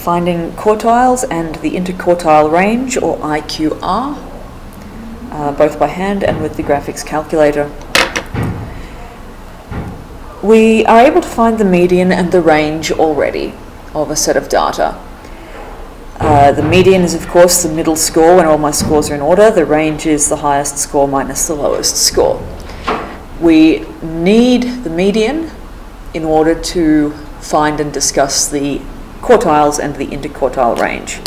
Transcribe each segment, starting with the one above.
finding quartiles and the interquartile range, or IQR, both by hand and with the graphics calculator. We are able to find the median and the range already of a set of data. The median is, of course, the middle score when all my scores are in order. The range is the highest score minus the lowest score. We need the median in order to find and discuss the quartiles and the interquartile range.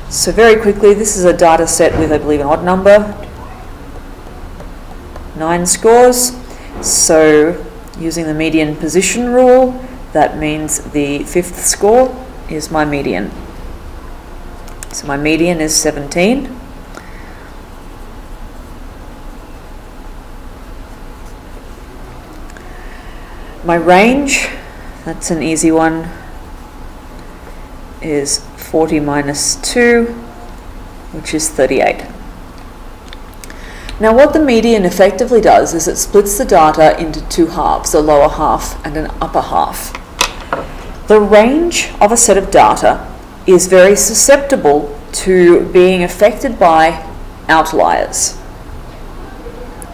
So very quickly, this is a data set with, I believe, an odd number, 9 scores. So using the median position rule, that means the 5th score is my median. So my median is 17. My range, that's an easy one, is 40 minus 2, which is 38. Now what the median effectively does is it splits the data into 2 halves, a lower half and an upper half. The range of a set of data is very susceptible to being affected by outliers.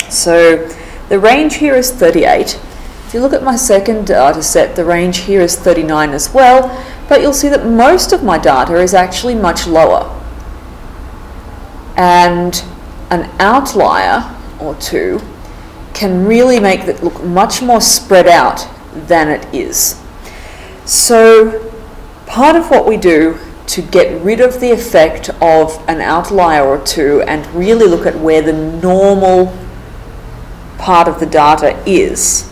So the range here is 38. If you look at my second data set, the range here is 39 as well, but you'll see that most of my data is actually much lower. And an outlier or two can really make it look much more spread out than it is. So part of what we do to get rid of the effect of an outlier or two and really look at where the normal part of the data is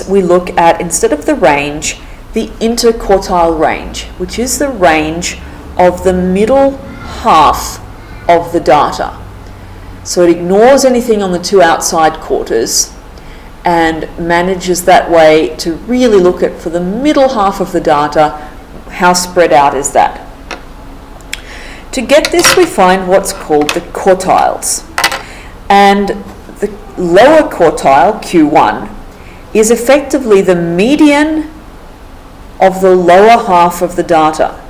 we look at, instead of the range, the interquartile range, which is the range of the middle half of the data. So it ignores anything on the 2 outside quarters and manages that way to really look at, for the middle half of the data, how spread out is that. To get this, we find what's called the quartiles. And the lower quartile, Q1, is effectively the median of the lower half of the data.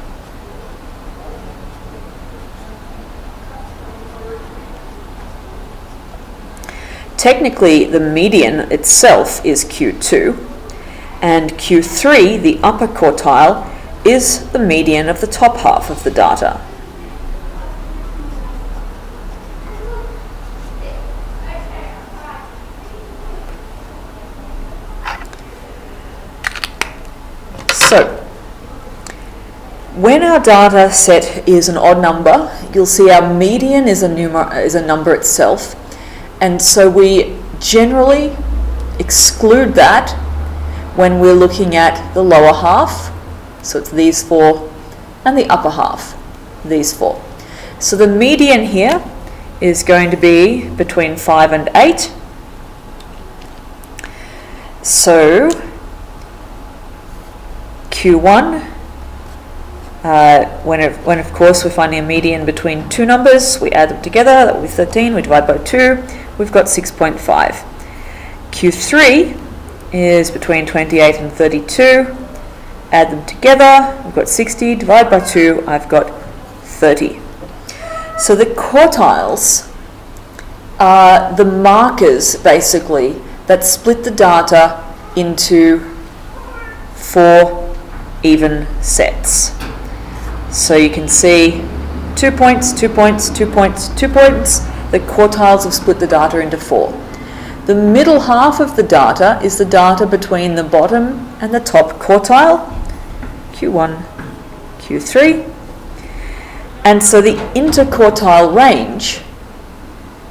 Technically, the median itself is Q2, and Q3, the upper quartile, is the median of the top half of the data. So, when our data set is an odd number, you'll see our median is a number itself, and so we generally exclude that when we're looking at the lower half, so it's these 4, and the upper half, these 4. So the median here is going to be between 5 and 8. So Q1, when of course we're finding a median between 2 numbers, we add them together, that will be 13, we divide by 2, we've got 6.5. Q3 is between 28 and 32, add them together, we've got 60, divide by 2, I've got 30. So the quartiles are the markers, basically, that split the data into 4 even sets. So you can see 2 points, 2 points, 2 points, 2 points. The quartiles have split the data into 4. The middle half of the data is the data between the bottom and the top quartile, Q1, Q3. And so the interquartile range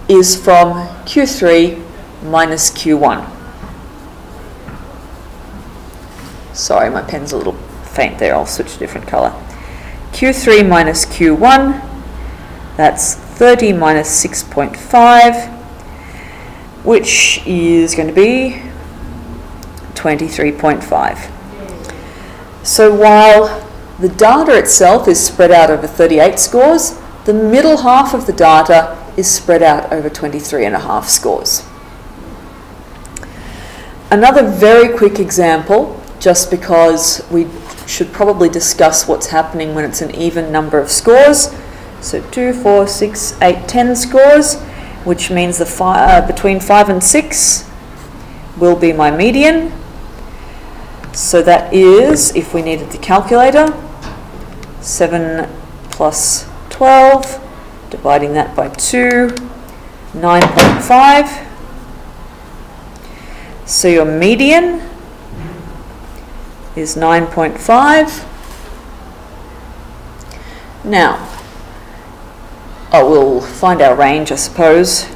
is from Q3 minus Q1. Sorry, my pen's a little faint there, I'll switch to a different colour. Q3 minus Q1, that's 30 minus 6.5, which is going to be 23.5. So while the data itself is spread out over 38 scores, the middle half of the data is spread out over 23.5 scores. Another very quick example, just because we should probably discuss what's happening when it's an even number of scores. So 2, 4, 6, 8, 10 scores, which means between 5 and 6 will be my median. So that is, if we needed the calculator, 7 plus 12, dividing that by 2, 9.5. So your median is 9.5. Now, we'll find our range, I suppose.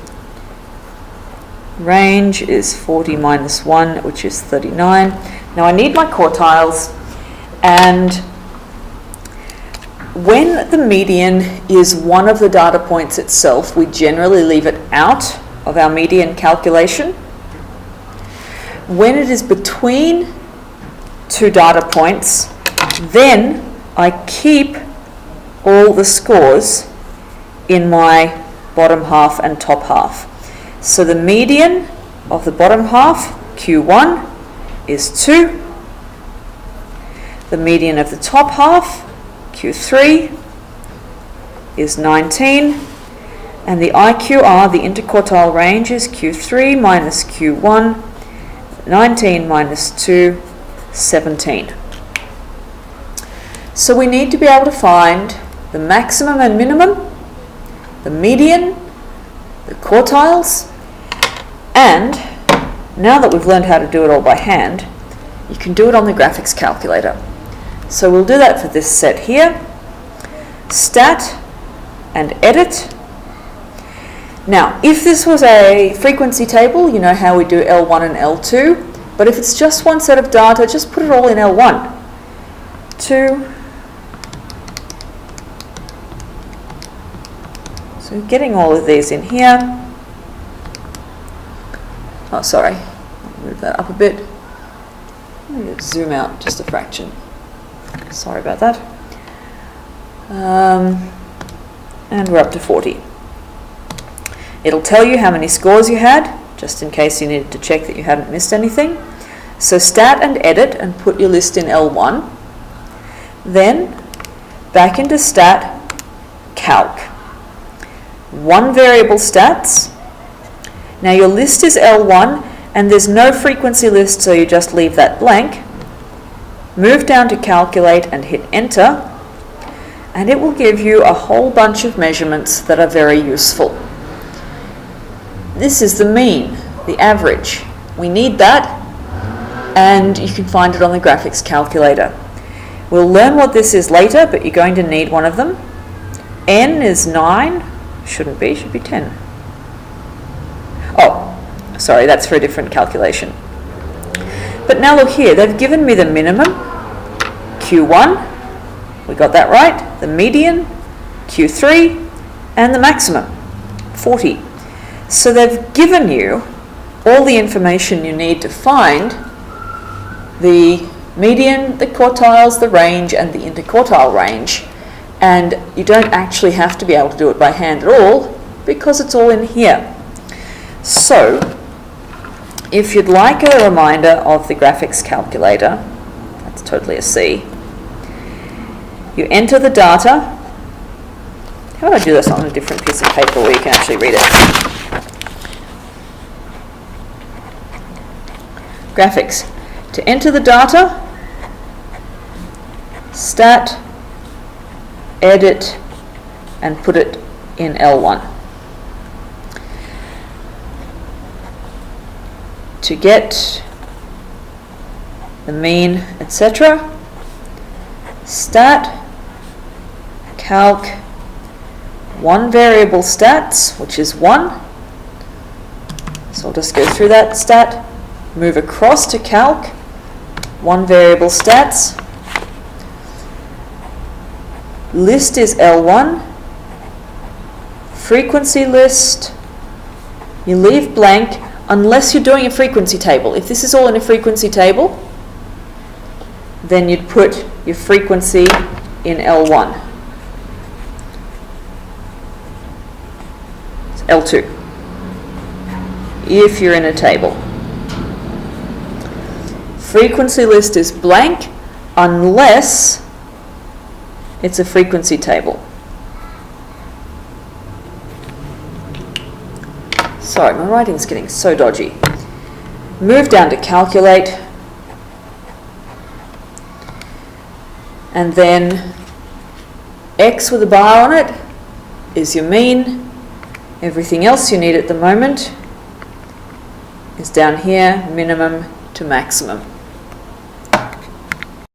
Range is 40 minus 1, which is 39. Now I need my quartiles, and when the median is one of the data points itself, we generally leave it out of our median calculation. When it is between two data points, then I keep all the scores in my bottom half and top half. So the median of the bottom half, Q1, is 2. The median of the top half, Q3, is 19. And the IQR, the interquartile range, is Q3 minus Q1, 19 minus 2, 17. So we need to be able to find the maximum and minimum, the median, the quartiles, and now that we've learned how to do it all by hand, you can do it on the graphics calculator. So we'll do that for this set here. Stat and edit. Now, if this was a frequency table, you know how we do L1 and L2, but if it's just one set of data, just put it all in L1. 2. So getting all of these in here. Oh, sorry, I'll move that up a bit. Let me zoom out just a fraction. Sorry about that. And we're up to 40. It'll tell you how many scores you had, just in case you needed to check that you hadn't missed anything. So stat and edit and put your list in L1. Then back into stat, calc. One variable stats. Now your list is L1 and there's no frequency list, so you just leave that blank. Move down to calculate and hit enter, and it will give you a whole bunch of measurements that are very useful. This is the mean, the average. We need that, and you can find it on the graphics calculator. We'll learn what this is later, but you're going to need one of them. N is 9, should be 10. Oh, sorry, that's for a different calculation. But now look here, they've given me the minimum, Q1, we got that right, the median, Q3, and the maximum, 40. So they've given you all the information you need to find the median, the quartiles, the range, and the interquartile range. And you don't actually have to be able to do it by hand at all, because it's all in here. So, if you'd like a reminder of the graphics calculator, that's totally a C, you enter the data. How do I do this on a different piece of paper where you can actually read it? Graphics. To enter the data, stat, edit, and put it in L1. To get the mean, etc., stat, calc, one variable stats, which is 1. So I'll just go through that. Stat, move across to calc, one variable stats. List is L1. Frequency list, you leave blank unless you're doing a frequency table. If this is all in a frequency table, then you'd put your frequency in L1. It's L2 if you're in a table. Frequency list is blank unless it's a frequency table. Sorry, my writing's getting so dodgy. Move down to calculate, and then X with a bar on it is your mean. Everything else you need at the moment is down here, minimum to maximum.